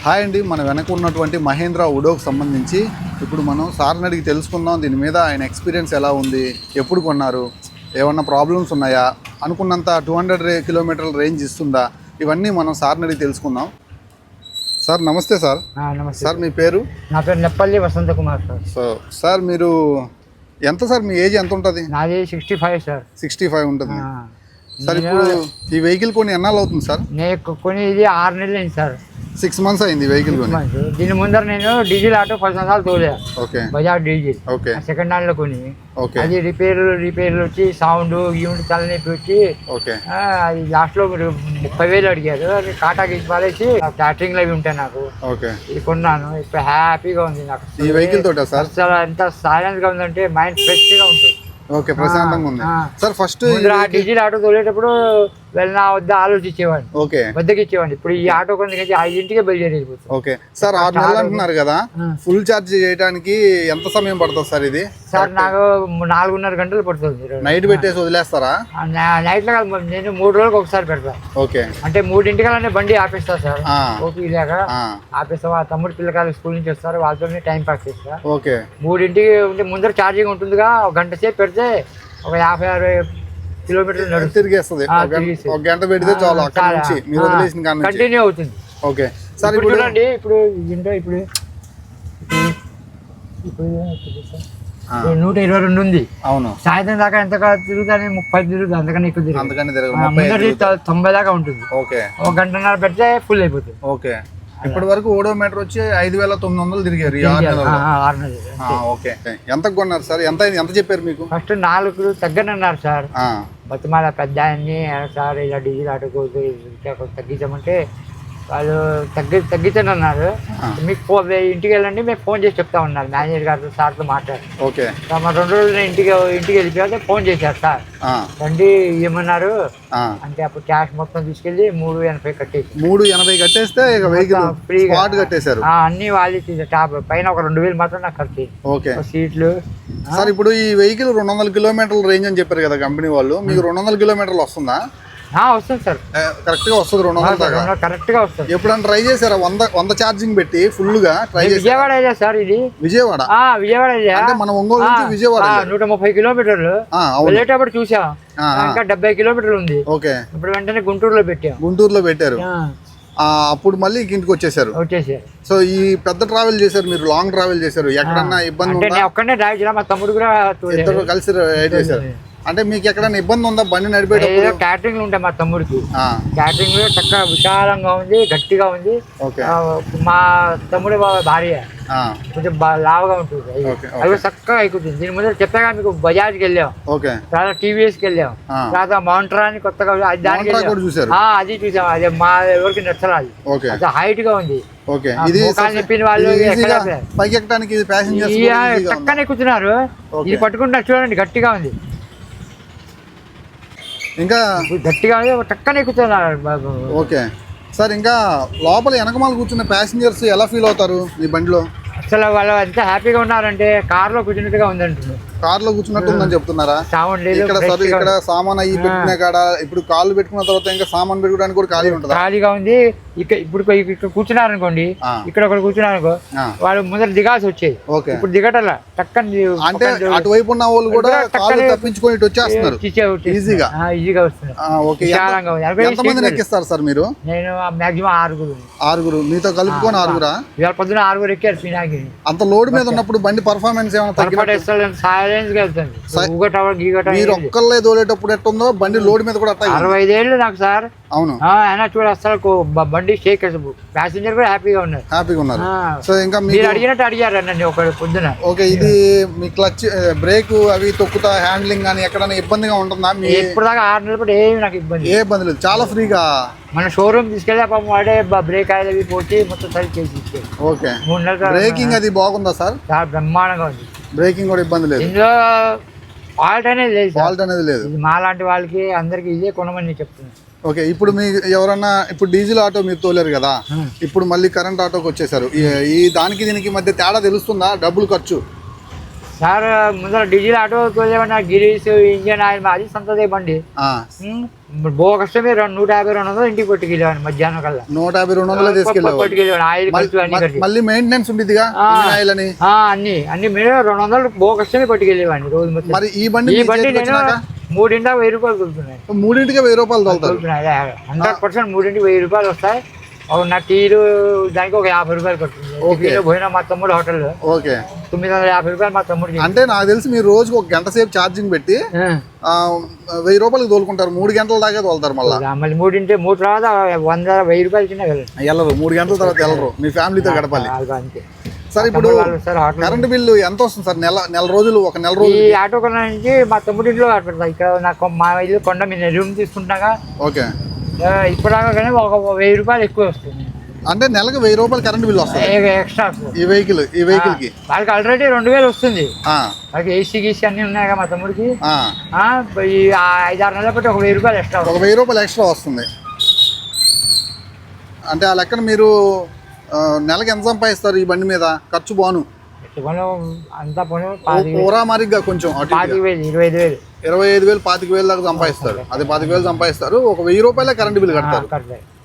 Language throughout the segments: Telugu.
హాయ్ అండి, మన వెనక ఉన్నటువంటి మహేంద్ర ఉడోకి సంబంధించి ఇప్పుడు మనం సార్ని అడిగి తెలుసుకుందాం. దీని మీద ఆయన ఎక్స్పీరియన్స్ ఎలా ఉంది, ఎప్పుడు కొన్నారు, ఏమన్నా ప్రాబ్లమ్స్ ఉన్నాయా, అనుకున్నంత 200 కిలోమీటర్ల రేంజ్ ఇస్తుందా, ఇవన్నీ మనం సార్ని అడిగి తెలుసుకుందాం. సార్ నమస్తే. సార్ నమస్తే సార్, మీ పేరు? నా పేరు నెప్పల్లి వసంత కుమార్ సార్. సో సార్, మీరు ఎంత సార్, మీ ఏజ్ ఎంత ఉంటుంది? నాది 65 సార్. 65 ఉంటుంది సార్. ఇప్పుడు ఈ వెహికల్ కొని ఎన్నాళ్ళు అవుతుంది సార్? నేను కొని ఇది 6 నెలలు అయింది సార్. 6 months అయింది వెహికల్ కొని. దీని ముందర నేను డీజిల్ ఆటో 10 సంవత్సరాలు తోలే. Okay. Bajaj diesel. Okay. Second hand లో కొని. ఓకే. అది రిపేర్లు వచ్చి సౌండ్ యూనిట్ తలనొప్పి వచ్చి ఓకే అది లాస్ట్ లో మీరు 30,000 అడిగారు. అది కాటాకి ఇచ్చి పారేసి క్యాటరింగ్ లో అవి ఉంటాయి నాకు. ఓకే. ఇది కొన్నాను. ఇప్పుడు హ్యాపీగా ఉంది నాకు. ఈ వెహికల్ తోట సార్? అసలు ఎంత సైలెన్స్ గా ఉందంటే మైండ్ ఫ్రెష్ గా ఉంటుంది. ఓకే, ప్రశాంతంగా ఉంది సార్. ఫస్ట్ డీజిల్ ఆటో తోలేటప్పుడు వెళ్ళినా వద్ద ఆలోచించేవాడిని. ఓకే. వద్దకి ఇచ్చేవాడిని. ఇప్పుడు ఈ ఆటో కొంచెం 5 బయలుదేరిపోతుంది. ఓకే సార్, 6 నెలలు అంటున్నారు కదా, ఫుల్ ఛార్జ్ చేయడానికి ఎంత సమయం పడుతుంది సార్ ఇది? సార్ నాకు 4.5 గంటలు పడుతుంది. నైట్ పెట్టేసి వదిలేస్తారా? నైట్ లో నేను 3 రోజులకు ఒకసారి పెడతాను. ఓకే. అంటే 3 బండి ఆపేస్తా సార్. ఓకే, లేక ఆపేస్తా. వాళ్ళ తమ్ముడు పిల్లకాయలు స్కూల్ నుంచి వస్తారు, వాళ్ళతో టైం పాస్ చేస్తా. ఓకే. 3 ఉంటే ముందర ఛార్జింగ్ ఉంటుందిగా. 1 గంట సేపు పెడితే ఒక 50-60 కిలోమీటర్లు తిరిగేస్తుంది. ఒక గంట పెడితే చాలు, అక్కడ నుంచి మీరు వదిలేసిన కాడ నుంచి కంటిన్యూ అవుతుంది. Okay sir. ఇప్పుడు చూడండి, ఇప్పుడు 122 ఉంది. అవును. సాయంత్రం దాకా ఎంత తిరుగుతానే 30 తిరుగుతుంది. అందుకని ఎక్కువ తిరుగుతుంది. అందుకని 90 దాకా ఉంటుంది. ఓకే. 1 గంటన్నర పెడితే ఫుల్ అయిపోతుంది. ఓకే. ఇప్పటి వరకు ఓడోమీటర్ వచ్చి 5,900 తిరిగారు. ఓకే. ఎంత కొన్నారు సార్? ఎంత చెప్పారు మీకు? First 4 తగ్గనన్నారు sir. బతిమాల పెద్ద ఆయన్ని సార్ ఇలా డీజిల్ ఆటోకు తగ్గించామంటే వాళ్ళు తగ్గించనన్నారు. మీకు ఇంటికి వెళ్ళండి, మేము ఫోన్ చేసి చెప్తా ఉన్నారు. మేనేజర్ గారితో సార్తో మాట్లాడి. ఓకే. 2 రోజులు ఇంటికి వెళ్ళిపోతే ఫోన్ చేశారు సార్. రండి ఏమన్నారు అంటే అప్పుడు క్యాష్ మొత్తం తీసుకెళ్లి 380 కట్టేసి 380 కట్టేస్తే ఫ్రీగా కట్టేశారు. అన్ని వాళ్ళు టాప్ పైన ఒక 2,000 మాత్రం నాకు ఖర్చు. ఓకే. సీట్లు సార్, ఇప్పుడు ఈ వెహికల్ 200 కిలోమీటర్ల రేంజ్ అని చెప్పారు కదా కంపెనీ వాళ్ళు, మీకు 200 కిలోమీటర్లు వస్తుందా? వస్తుంది సార్, కరెక్ట్ గా వస్తుంది. 200 కరెక్ట్ గా వస్తుంది. ఎప్పుడన్నా ట్రై చేశారా? 100 ఛార్జింగ్ పెట్టి ఫుల్ గా ట్రై చేశారా? విజయవాడ అయ్యా సార్. ఇది విజయవాడ అంటే మన ఒంగోలు నుంచి విజయవాడ 130 కిలోమీటర్లు వెళ్ళేటప్పుడు చూసాం. ఇంకా 70 కిలోమీటర్లు ఉంది. ఓకే. ఇప్పుడు వెంటనే గుంటూరులో పెట్టారు. అప్పుడు మళ్ళీ ఇంటికి వచ్చేసారు. సో ఈ పెద్ద ట్రావెల్ చేశారు, మీరు లాంగ్ ట్రావెల్ చేశారు. ఎక్కడన్నా ఇబ్బంది ఉందా? ఒక్కనే డ్రైవ్ చేయాలి, మా తమ్ముడు కూడా ఇద్దరు కలిసి చేశారు. అంటే మీకు ఎక్కడైనా ఇబ్బంది ఉందా బండి నడిపేటప్పుడు? క్యాటరింగ్ ఉంటాయి మా తమ్ముడికి. క్యాటరింగ్ చక్కగా విశాలంగా ఉంది, గట్టిగా ఉంది. మా తమ్ముడు భార్య కొంచెం లావుగా ఉంటుంది, అది చక్కగా ఎక్కుతుంది. దీని ముందు చెప్పాగా మీకు బజాజ్కి వెళ్ళాం, తర్వాత టీవీఎస్కి వెళ్ళాం, తర్వాత మౌంటర్ అని కొత్తగా దానికి అది చూసాం. అది మా ఎవరికి నచ్చరాదు, అది హైట్ గా ఉంది. చెప్పిన వాళ్ళు చక్కగా ఎక్కుతున్నారు. ఇది పట్టుకుంటున్నారు చూడండి, గట్టిగా ఉంది. ఇంకా గట్టిగా టక్కనే ఎక్కుతున్నారు బాబు. Okay sir. ఇంకా లోపల వెనకమాల కూర్చున్న ప్యాసింజర్స్ ఎలా ఫీల్ అవుతారు ఈ బండిలో? అసలు వాళ్ళు ఎంత హ్యాపీగా ఉన్నారంటే కార్లో కూర్చున్నట్టుగా ఉందంటున్నారు. కార్లో కూర్చున్నట్టు ఉందని చెప్తున్నారా? ఇక్కడ సామాన్ అయ్యి పెట్టిన కాడ ఇప్పుడు కాళ్ళు పెట్టుకున్న తర్వాత ఇంకా సామాన్ పెట్టుకోవడానికి కూడా ఖాళీ ఉంటుంది. ఖాళీగా ఉంది. ఇప్పుడు ఇక్కడ కూర్చున్నారు అనుకోండి, ఇక్కడ ఒకరు కూర్చున్నారు అనుకో, వాళ్ళు ముందర దిగాల్సి వచ్చేది. ఇప్పుడు దిగటలా టక్కని. అంటే అటువైపు ఉన్న వాళ్ళు కూడా తప్పించుకొని వచ్చేస్తున్నారు ఈజీగా వస్తున్నారు. ఎంతమంది ఎక్కిస్తారు సార్ మీరు? నేను మాక్సిమం 6. మీతో కలుపుకొని 6. ఇవాళ పొద్దున 6 ఎక్కారు పినాకి. అంత లోడ్ మీద ఉన్నప్పుడు బండి పర్ఫార్మెన్స్ ఏమైనా మీరు ఒక్కళ్ళే తోలేటప్పుడు ఎట్టుందో బండి లోడ్ మీద కూడా 65 ఏళ్ళు నాకు సార్. అవును. అయినా చూడ అసలు బండి షేక్, ప్యాసింజర్ కూడా హ్యాపీగా ఉన్నారు. సో ఇంకా మీరు అడిగినట్టు అడిగారు నన్ను ఒక పొద్దున. ఓకే. ఇది మీ క్లచ్ బ్రేక్ అవి తొక్కుతా హ్యాండ్లింగ్ కానీ ఎక్కడైనా ఇబ్బందిగా ఉంటుందా? ఇప్పుడు దాకా 6 నెలలు కూడా ఏమి నాకు ఇబ్బంది లేదు, చాలా ఫ్రీగా. మన షోరూమ్ తీసుకెళ్ళి పాపం వాడే బ్రేక్ ఆయిల్ అవి పోతే మొత్తం సరి చేసి. ఓకే. 3 నెలలు బ్రేకింగ్ అది బాగుందా సార్? చాలా బ్రహ్మాండంగా ఉంది. బ్రేకింగ్ కూడా ఇబ్బంది లేదు, ఇందులో ఫాల్ట్ అనేది లేదు. మా లాంటి వాళ్ళకి అందరికి ఇదే కొనమని చెప్తున్నాను. ఓకే. ఇప్పుడు మీకు ఎవరన్నా ఇప్పుడు డీజిల్ ఆటో మీరు తోలేరు కదా, ఇప్పుడు మళ్ళీ కరెంట్ ఆటోకి వచ్చేసారు. ఈ దానికి దీనికి మధ్య తేడా తెలుస్తుందా? డబ్బులు ఖర్చు సార్ ముందర డీజిల్ ఆటో తోలేమన్నా గిరీస్ ఇంజన్ ఆయిల్ అది సంతదే బండి బో కష్టమే 150-200 ఇంటికి పట్టుకెళ్ళేవాడిని మధ్యాహ్నం కల్లా 150-200 తీసుకెళ్ళేవాడిని పట్టుకెళ్ళేవాడిని ఆయిల్ ఖర్చు అన్ని ఖర్చు మళ్ళీ మెయింటెనెన్స్ ఉండిద్దిగా ఆయిల్ అని అన్ని మీరు 200 బో కష్టమే పట్టుకెళ్ళేవాడిని రోజు మొత్తం. మరి ఈ బండి నేను 3ంటికి 1000 రూపాయలు తోలుతున్నాయి. 3ంటికి 1000 రూపాయలు తోలుతారు. 100% 3ంటికి 1000 రూపాయలు వస్తాయి. నా టీలు దానికి ఒక 50 రూపాయలు కట్టింది. పోయినా మా తమ్ముడు హోటల్లో 950 రూపాయలు మా తమ్ముడు. అంటే నాకు తెలిసి మీరు రోజుకి ఒక గంట సేపు ఛార్జింగ్ పెట్టి 1000 రూపాయలు తోలుకుంటారు. 3 గంటల దాకా తోలుతారు. మళ్ళీ 3 తర్వాత 1000 రూపాయలు చిన్న వెళ్ళరు. 3 గంటల తర్వాత వెళ్ళరు. మీ ఫ్యామిలీతో గడపాలి. అంతే. సార్ ఇప్పుడు కరెంట్ బిల్లు ఎంత వస్తుంది సార్? నెల రోజులు ఒక నెల రోజులు ఈ ఆటో కొన్న నుంచి మా తమ్ముడి ఇంట్లో పెడతా. ఇక్కడ నాకు మా ఇల్లు కొండ మీద రూమ్ తీసుకుంటాగా. ఓకే. ఇప్పటిదాకా కానీ ఒక 1000 రూపాయలు ఎక్కువ వస్తుంది. అంటే నెలకు 1000 రూపాయలు కరెంట్ బిల్ వస్తుంది ఎక్స్ట్రా. ఈ వెహికల్ కి వాళ్ళకి ఆల్రెడీ 2000 వస్తుంది. వాళ్ళకి ఏసీ గీసీ అన్ని ఉన్నాయి మా తమ్ముడికి. ఈ 5-6 నెలల బట్టి ఒక 1000 రూపాయలు ఎక్స్ట్రా. ఒక 1000 రూపాయలు ఎక్స్ట్రా వస్తుంది. అంటే ఆ లెక్కన మీరు నెలకి ఎంత సంపాదిస్తారు ఈ బండి మీద? ఖర్చు బాను అంతా ఊరామారిగా కొంచెం 25,000 25,000 దాకా సంపాదిస్తారు. అది 10,000 సంపాదిస్తారు. ఒక 1000 రూపాయలే కరెంట్ బిల్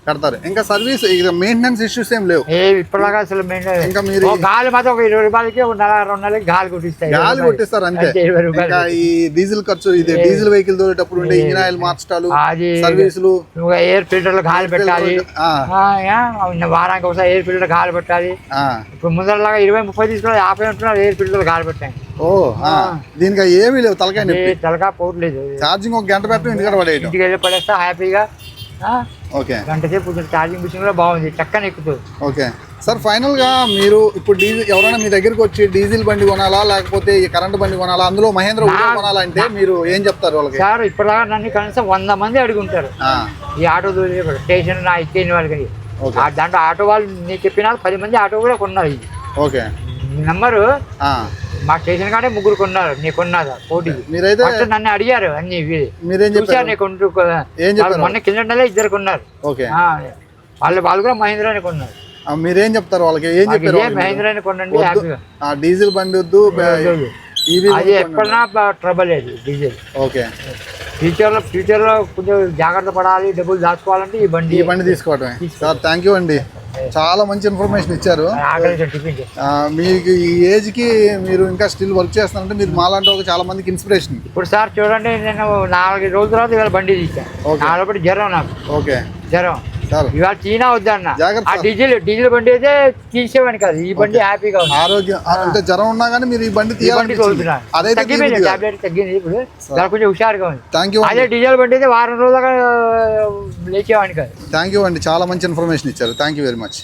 కడతారు. ఇంకా సర్వీస్ మెయింటెనెన్స్ ఇష్యూస్ ఏం లేవు ఇప్పటిలాగా అసలు. ఇంకా మీరు గాలి మాత్రం ఒక 20 రూపాయలకి 2 నెలలకి గాలి కొట్టిస్తారు అంతే. ఇంకా ఈ డీజిల్ ఖర్చు, ఇది డీజిల్ వెహికల్ తోలేటప్పుడు ఉండే ఇంజిన్ ఆయిల్ మార్చడాలు, సర్వీసులు, ఎయిర్ ఫిల్టర్ లో గాలి పెట్టాలి. వారానికి ఒకసారి ఎయిర్ ఫిల్టర్ గాలి పెట్టాలి. ఇప్పుడు ముందరలాగా 20-30 తీసుకున్నా 50 ఉంటున్నారు ఎయిర్ ఫిల్టర్ గాలి పెట్టాలి. దీనికి ఏమీ లేవు. తలకాయ పోవట్లేదు. ఛార్జింగ్ ఒక గంట పెట్టడం ఇంటికి వెళ్ళి పడేస్తా హ్యాపీగా. ఓకే. గంట సేపు ఛార్జింగ్ మిషన్ కూడా బాగుంది, చక్కని ఎక్కుతుంది. ఓకే సార్, ఫైనల్ గా మీరు ఇప్పుడు ఎవరైనా మీ దగ్గరికి వచ్చి డీజిల్ బండి కొనాలా లేకపోతే ఈ కరెంట్ బండి కొనాలా, అందులో మహేంద్ర కొనాలా అంటే మీరు ఏం చెప్తారు వాళ్ళకి? సార్ ఇప్పటిదాకా నన్ను కనీసం 100 మంది అడుగుంటారు ఈ ఆటో స్టేషన్ నా ఎక్కిన వాళ్ళకి. దాంట్లో ఆటో వాళ్ళు నేను చెప్పిన 10 మంది ఆటో కూడా కొన్నారు. ఓకే. నెంబరు మా స్టేషన్ కాడే 3 కొన్నారు. నీ కొన్నాదా పోటీ? మీరైతే నన్ను అడిగారు అన్ని. మీరేం చెప్పారు? మొన్న కింద నెల 2 కొన్నారు. ఓకే. వాళ్ళు కూడా మహేంద్రాని కొన్నారు. మీరేం చెప్తారు వాళ్ళకి? ఏం చెప్పారు? మహేంద్రాని కొనండి, డీజిల్ బండి వద్దు, అది ఎక్కడన్నా ట్రబుల్ లేదు డీజిల్. ఓకే. ఫ్యూచర్ లో కొంచెం జాగ్రత్త పడాలి, డబ్బులు దాచుకోవాలంటే ఈ బండి తీసుకోవటమే. సార్ థ్యాంక్ యూ అండి, చాలా మంచి ఇన్ఫర్మేషన్ ఇచ్చారు. మీకు ఈ ఏజ్ కి మీరు ఇంకా స్టిల్ వర్క్ చేస్తున్నారంటే మీరు మాలాంటి చాలా మందికి ఇన్స్పిరేషన్. ఇప్పుడు సార్ చూడండి, నేను 4 రోజుల తర్వాత ఇవాళ బండి తీసాను. నాలుగు జ్వరం నాకు. ఓకే. జ్వరం ఇవాళ చీనా వద్దన్న. ఆ డీజిల్ బండి అయితే తీసేవాడిని కాదు, ఈ బండి హ్యాపీగా ఉంది. ఆరోగ్యం అంటే జ్వరం ఉన్నా కానీ మీరు ఈ బండి తగ్గిపోయింది, టాబ్లెట్ తగ్గింది. ఇప్పుడు కొంచెం హుషారుగా ఉంది. Thank you. అదే డీజిల్ బండి అయితే వారం రోజులుగా లేచేవాడిని కాదు. థ్యాంక్ యూ అండి, చాలా మంచి ఇన్ఫర్మేషన్ ఇచ్చారు. Thank you very much.